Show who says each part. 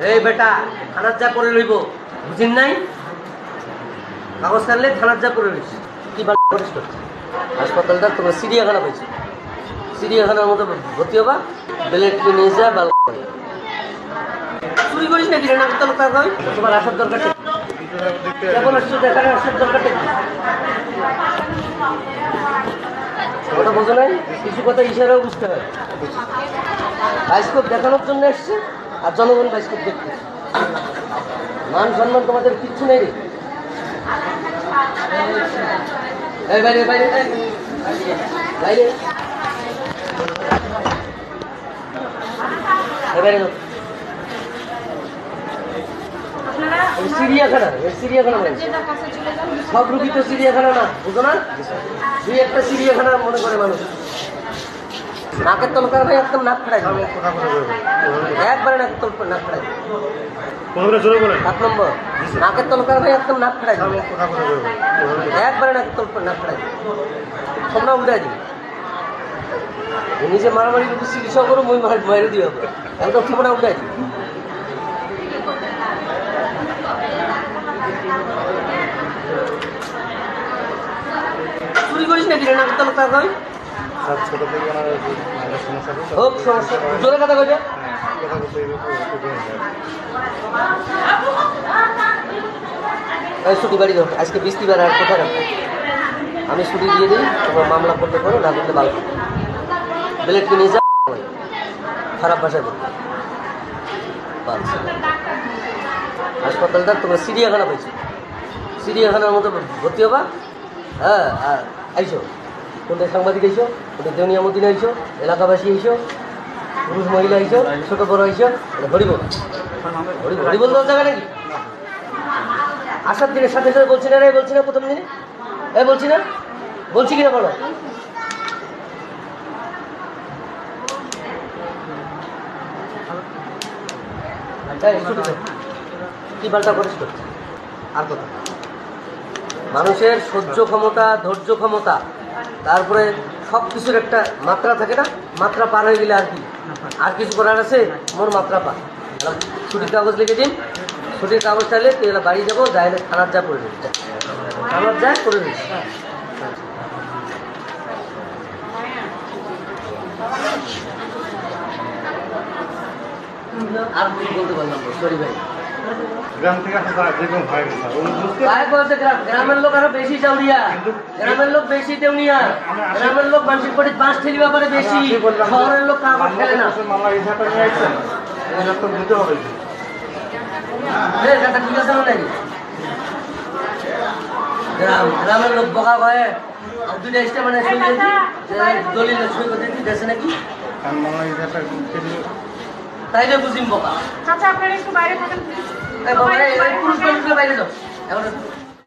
Speaker 1: এই বেটা থানার যা করে লইব বুঝিন নাই কাগজ কাটলে থানার যা করে লইস কি করিস করছে হাসপাতালটা তোমার চিড়িয়াখানা পাইছো চিড়িয়াখানার মতো ভর্তি হবা বেলেটকে নিয়ে যা বাল চুরি করিস নাকি রে নাকি তাহলে তাই তোমার আসার দরকার কেমন আসছো দেখার আসার দরকার কথা বোঝো নাই কিছু কথা ইশারাও বুঝতে হয় বায়োস্কোপ দেখানোর জন্য এসছে আর জনগণ বায়োস্কোপ দেখতে মান সম্মান তোমাদের কিচ্ছু নেই রে এই বাইরে বাইরে বাইরে বাইরে চিড়িয়াখানা চিড়িয়াখানা সব রুগী তো চিড়িয়াখানা না বুঝো না দুই একটা চিড়িয়াখানা মনে করে মানুষ নাকের তলকার ভাই একদম নাক ফেড়াই একবারে নাকের তল নাক ফেড়াই 7 নম্বর নাকের তলকার ভাই একদম নাক ফেড়াই একবারে নাকের তল নাক ফেড়াই তোমরা উঠাই দিবি নিজে মারামারি কিন্তু চিকিৎসা করো মই মারি দিয়ে হবে একদম তোমরা উঠাই দিবি চুরি করিস নাকি রে নাকের তলকার ভাই হোক সমস্যা জোরে কথা কইবে ছুটি বাড়ি দাও আজকে বৃষ্টিবার আর কোথায় রাখবো আমি ছুটি দিয়ে দিই তোমার মামলা করতে করো না করতে ভালো বেলেটকে নিয়ে যা খারাপ ভাষায় বলবো হাসপাতালটা তোমরা চিড়িয়াখানা পাইছো চিড়িয়াখানার মতো ভর্তি হবা হ্যাঁ আর আইসো কোনটা সাংবাদিক আইসো কোনটা দেউনিয়া মদিনা আইসো এলাকাবাসী আইসো পুরুষ মহিলা আইসো ছোট বড় আইসো হরিব হরিবল দেওয়ার জায়গা নাকি আসার দিনের সাথে সাথে বলছি না রে বলছি না প্রথম দিনে বলছি না বলছি কিনা বলো কি পাল্টা করিস করছে আর কথা মানুষের সহ্য ক্ষমতা ধৈর্য ক্ষমতা তারপরে সব কিছুর একটা মাত্রা থাকে না মাত্রা পার হয়ে গেলে আর কিছু করার আছে মোর মাত্রা পা ছুটির কাগজ লিখে দিন ছুটির কাগজ চাইলে তুই বাড়ি যাবো যাইলে থানার যা করে দিস থানার যা করে দিস আর বলতে পারলাম সরি ভাই গ্রামের লোক আরো বেশি চাউরিয়া গ্রামের লোক বেশি দেউনিয়া গ্রামের লোক মানসিক করে বাঁশ ঠেলিবা করে বেশি শহরের লোক কাগজ ফেলে না ঠিক আছে নাকি গ্রামের লোক বকা ভয়ে দুইটা স্টে মানে সই দিয়েছি দলিল সই করে দিয়েছি দেশে নাকি তাইলে বুঝিম বকা
Speaker 2: আচ্ছা আপনারা একটু বাইরে থাকেন
Speaker 1: পুরুষ বাইরে যাও এখন